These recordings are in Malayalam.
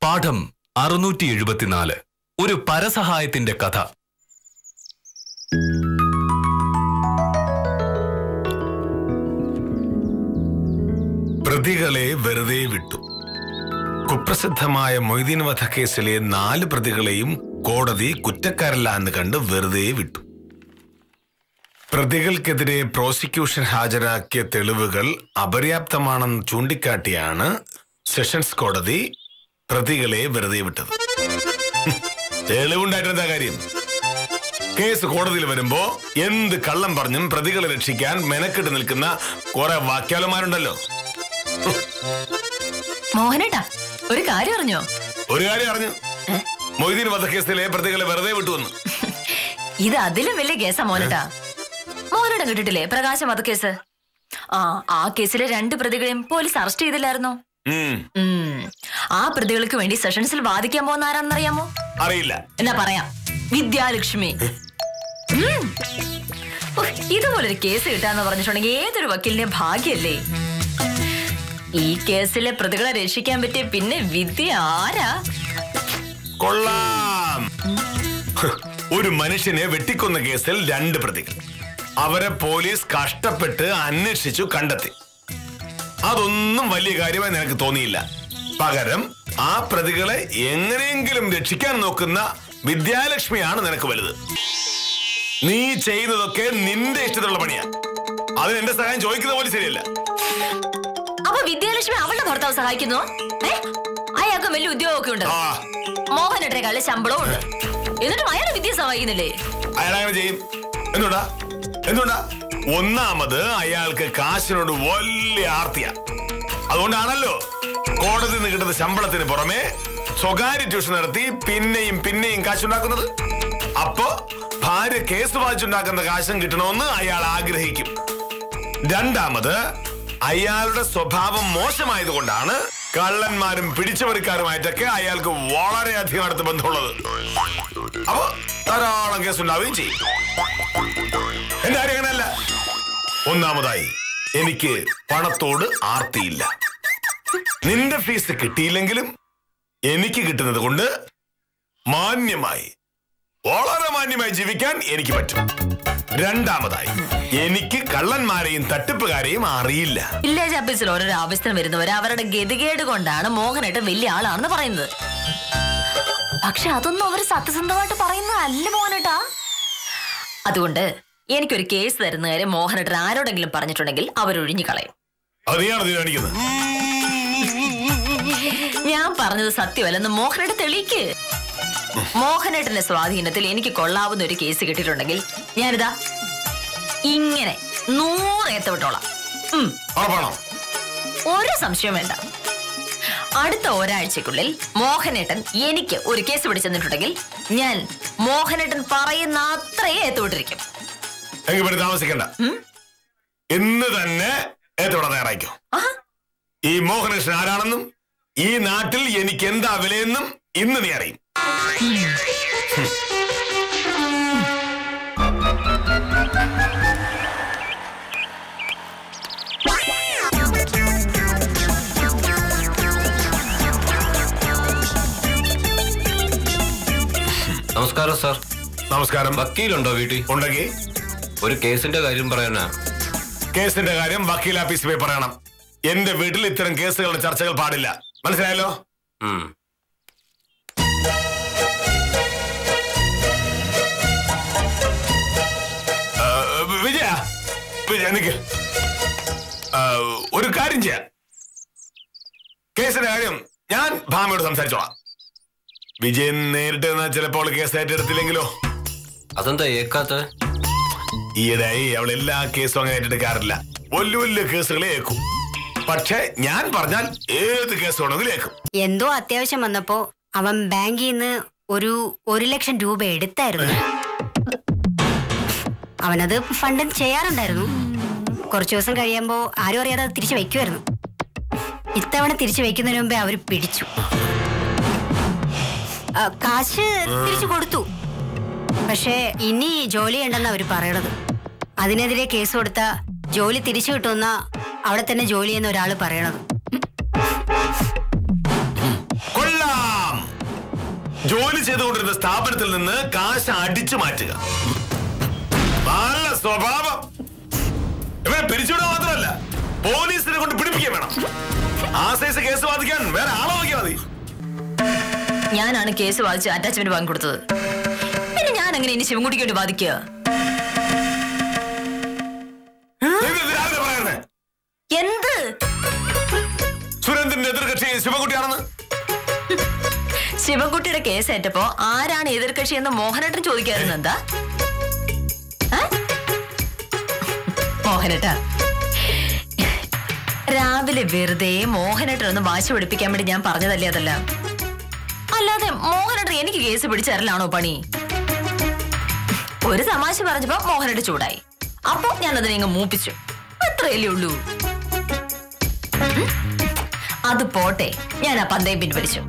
പാഠം 674. ഒരു പരസഹായത്തിന്റെ കഥ. പ്രതികളെ വെറുതെ വിട്ടു. കുപ്രസിദ്ധമായ മൊയ്തീൻ വധക്കേസിലെ 4 പ്രതികളെയും കോടതി കുറ്റക്കാരല്ല എന്ന് കണ്ട് വെറുതെ വിട്ടു. പ്രതികൾക്കെതിരെ പ്രോസിക്യൂഷൻ ഹാജരാക്കിയ തെളിവുകൾ അപര്യാപ്തമാണെന്ന് ചൂണ്ടിക്കാട്ടിയാണ് സെഷൻസ് കോടതി പ്രതികളെ വെറുതെ വിട്ടത്. തെളിവുണ്ടായിട്ടെന്താ കാര്യം? കേസ് കോടതിയിൽ വരുമ്പോ എന്ത് കള്ളം പറഞ്ഞും പ്രതികളെ രക്ഷിക്കാൻ മെനക്കെട്ട് നിൽക്കുന്ന കുറെ വാക്യാലന്മാരുണ്ടല്ലോ. മോഹനേട്ടാ, ഒരു കാര്യം അറിഞ്ഞോ? ഒരു കാര്യം അറിഞ്ഞു. മൊയ്തീൻ വധക്കേസിലെ പ്രതികളെ വെറുതെ വിട്ടുവന്നു. ഇത് അതിലും വലിയ കേസാ മോഹനേട്ടാ. മോഹനേട്ടൻ കേട്ടിട്ടില്ലേ പ്രകാശം വധക്കേസ്? ആ കേസിലെ 2 പ്രതികളെയും പോലീസ് അറസ്റ്റ് ചെയ്തില്ലായിരുന്നോ? ആ പ്രതികൾക്ക് വേണ്ടി സെഷൻസിൽ വാദിക്കാൻ പോകുന്ന ആരാണെന്നറിയാമോ? അറിയില്ല. എന്നാ പറയാം, വിദ്യാലക്ഷ്മി. ഇതുപോലൊരു കേസ് കിട്ടാന്ന് പറഞ്ഞിട്ടുണ്ടെങ്കിൽ ഏതൊരു വക്കീലിന്റെ ഭാഗ്യല്ലേ. ഈ കേസിലെ പ്രതികളെ രക്ഷിക്കാൻ പറ്റിയ പിന്നെ വിദ്യ ആരാ? കൊള്ളാം. ഒരു മനുഷ്യനെ വെട്ടിക്കൊന്ന കേസിൽ 2 പ്രതികൾ. അവരെ പോലീസ് കഷ്ടപ്പെട്ട് അന്വേഷിച്ചു കണ്ടെത്തി. അതൊന്നും വലിയ കാര്യമായി നിനക്ക് തോന്നിയില്ല. പകരം ആ പ്രതികളെ എങ്ങനെയെങ്കിലും രക്ഷിക്കാൻ നോക്കുന്ന വിദ്യാലക്ഷ്മിയാണ് നിനക്ക് വലുത്. നീ ചെയ്യുന്നതൊക്കെ നിന്റെ ഇഷ്ടത്തിലുള്ള പണിയാ. അതിന് എന്റെ സഹായം ചോദിക്കുന്ന പോലെ ശരിയല്ല. അപ്പൊ വിദ്യാലക്ഷ്മി അവളുടെ ഭർത്താവ് സഹായിക്കുന്നു? അയാൾക്ക് വലിയ ഉദ്യോഗമൊക്കെ ഉണ്ട്, മോഹനേട്ടനെക്കാളും ശമ്പളവും ഉണ്ട്. എന്നിട്ടും അയാൾ വിദ്യ സഹായിക്കുന്നില്ലേ? അയാൾ അങ്ങനെ ചെയ്യും. എന്തുകൊണ്ടാ? ഒന്നാമത് അയാൾക്ക് കാശിനോട് വലിയ ആർത്തിയാ. അതുകൊണ്ടാണല്ലോ കോടതിയിൽ നിന്ന് കിട്ടുന്ന ശമ്പളത്തിന് പുറമെ സ്വകാര്യ ട്യൂഷൻ നടത്തി പിന്നെയും കാശുണ്ടാക്കുന്നത്. അപ്പോ ഭാര്യ കേസ് വായിച്ചുണ്ടാക്കുന്ന കാശും കിട്ടണമെന്ന് അയാൾ ആഗ്രഹിക്കും. രണ്ടാമത് അയാളുടെ സ്വഭാവം മോശമായതുകൊണ്ടാണ് കള്ളന്മാരും പിടിച്ചുപറിക്കാരുമായിട്ടൊക്കെ അയാൾക്ക് വളരെയധികം അടുത്ത ബന്ധമുള്ളത്. അപ്പൊ ധാരാളം കേസ് ഉണ്ടാവുകയും ചെയ്യും. എന്റെ കാര്യം അങ്ങനെയല്ല. ഒന്നാമതായി എനിക്ക് പണത്തോട് ആർത്തിയില്ല. നിന്റെ ഫീസ് കിട്ടിയില്ലെങ്കിലും എനിക്ക് കിട്ടുന്നത് കൊണ്ട് വളരെ മാന്യമായി ജീവിക്കാൻ എനിക്ക് പറ്റും. രണ്ടാമതായി എനിക്ക് കള്ളന്മാരെയും തട്ടിപ്പുകാരെയും അറിയില്ല. വില്ലേജ് ഓഫീസിൽ ഓരോരോ ആവശ്യത്തിന് വരുന്നവര് അവരുടെ ഗതികേട് കൊണ്ടാണ് മോഹനേട്ടൻ വലിയ ആളാണെന്ന് പറയുന്നത്. പക്ഷെ അതൊന്നും അവർ സത്യസന്ധമായിട്ട് പറയുന്നതല്ല മോഹനേട്ടാ. അതുകൊണ്ട് എനിക്കൊരു കേസ് തരുന്ന കാര്യം മോഹനേട്ടൻ ആരോടെങ്കിലും പറഞ്ഞിട്ടുണ്ടെങ്കിൽ അവരൊഴിഞ്ഞു കളയും. ഞാൻ പറഞ്ഞത് സത്യമല്ലെന്ന് മോഹനേട്ടൻ തെളിയിക്ക്. മോഹനേട്ടന്റെ സ്വാധീനത്തിൽ എനിക്ക് കൊള്ളാവുന്ന ഒരു കേസ് കിട്ടിയിട്ടുണ്ടെങ്കിൽ ഞാനിതാ ഇങ്ങനെ 100 ഏത്തവിട്ടോളാം. ഒരു സംശയം വേണ്ട. അടുത്ത ഒരാഴ്ചക്കുള്ളിൽ മോഹനേട്ടൻ എനിക്ക് ഒരു കേസ് പിടിച്ചെന്നിട്ടുണ്ടെങ്കിൽ ഞാൻ മോഹനേട്ടൻ പറയുന്ന അത്രയും ഏത്തുവിട്ടിരിക്കും. താമസിക്കണ്ട, ഇന്ന് തന്നെ ഏത്തോടെ തയ്യാറായിക്കോ. ഈ മോഹനകൃഷ്ണൻ ആരാണെന്നും ഈ നാട്ടിൽ എനിക്ക് എന്താ വിലയെന്നും ഇന്ന് നീ അറിയും. നമസ്കാരം സാർ. നമസ്കാരം. വക്കീലുണ്ടോ വീട്ടിൽ? ഉണ്ടെങ്കിൽ ഒരു കേസിന്റെ കാര്യം പറയാനാ. കേസിന്റെ കാര്യം വക്കീൽ ഓഫീസിൽ പോയി പറയണം. എന്റെ വീട്ടിൽ ഇത്തരം കേസുകളുടെ ചർച്ചകൾ പാടില്ല. മനസ്സിലായല്ലോ? വിജയ നിക്ക്. ഒരു കാര്യം ചെയ്യാം. കേസിന്റെ കാര്യം ഞാൻ ഭാമയോട് സംസാരിച്ചോളാം. വിജയൻ നേരിട്ട് ചിലപ്പോൾ കേസ് ഏറ്റെടുത്തില്ലെങ്കിലോ? അതെന്താ ഏക്കാത്ത? ഈയിടെയായി അവൾ എല്ലാ കേസും അങ്ങനെ ഏറ്റെടുക്കാറില്ല. വലിയ കേസുകളെ ഏക്കും. പക്ഷെ ഞാൻ പറഞ്ഞാൽ ഏത് കേസ് വേണമെങ്കിലും ഏക്കും. എന്തോ അത്യാവശ്യം വന്നപ്പോ അവൻ ബാങ്കിൽ നിന്ന് ഒരു 1 ലക്ഷം രൂപ എടുത്തായിരുന്നു. അവനത് ഫണ്ട് ചെയ്യാറുണ്ടായിരുന്നു. കുറച്ചു ദിവസം കഴിയുമ്പോ ആരും അറിയാതെ അത് തിരിച്ചു വയ്ക്കുമായിരുന്നു. ഇത്തവണ തിരിച്ചു വയ്ക്കുന്നതിന് മുമ്പേ അവര് പിടിച്ചു. കാശ് തിരിച്ചു കൊടുത്തു. പക്ഷെ ഇനി ജോലി ഉണ്ടെന്ന് അവര് പറയണത്. അതിനെതിരെ കേസ് കൊടുത്ത ജോലി തിരിച്ചു കിട്ടുമെന്ന അവിടെ തന്നെ ജോലി ചെയ്യുന്ന ഒരാള് പറയണത്. ജോലി ചെയ്തുകൊണ്ടിരുന്ന സ്ഥാപനത്തിൽ നിന്ന് കാശ് അടിച്ചു മാറ്റുക. നല്ല സ്വഭാവം. ഇവരെ പിരിച്ചുവിടാൻ മാത്രമല്ല, പോലീസിനെ കൊണ്ട് പിടിപ്പിക്കാൻ വേണം. ആ സൈസ് കേസ് വാദിക്കാൻ വേറെ ആളെ നോക്കിയാൽ മതി. ഞാനാണ് കേസ് വാദിച്ച് അറ്റാച്ച്മെന്റ് വാങ്ങിക്കൊടുത്തത്. പിന്നെ ഞാൻ എങ്ങനെ ഇനി ശിവൻകുട്ടിക്ക് വേണ്ടി വാദിക്കുക? എന്ത്? സുരേന്ദ്രന്റെ എതിർകക്ഷി ശിവൻകുട്ടിയാണെന്ന്. ശിവൻകുട്ടിയുടെ കേസ് ഏറ്റപ്പോ ആരാണ് എതിർകക്ഷി എന്ന് മോഹനേട്ടൻ ചോദിക്കായിരുന്നു. എന്താ മോഹനേട്ട, രാവിലെ വെറുതെ മോഹനേട്ടൻ ഒന്ന് വാശി പിടിപ്പിക്കാൻ വേണ്ടി ഞാൻ പറഞ്ഞതല്ലേ അതല്ല. അല്ലാതെ മോഹനേട്ടൻ എനിക്ക് കേസ് പിടിച്ചരലാണോ പണി? ഒരു തമാശ പറഞ്ഞപ്പോ മോഹനേട്ടൻ ചൂടായി. അപ്പൊ ഞാനതിനെ അങ്ങ് മൂപ്പിച്ചു. അത്രയല്ലേ ഉള്ളൂ. അത് പോട്ടെ, ഞാൻ ആ പന്തയം പിൻവലിച്ചു.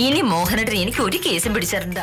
ഇനി മോഹനേട്ടൻ എനിക്ക് ഒരു കേസും പിടിച്ചരണ്ട.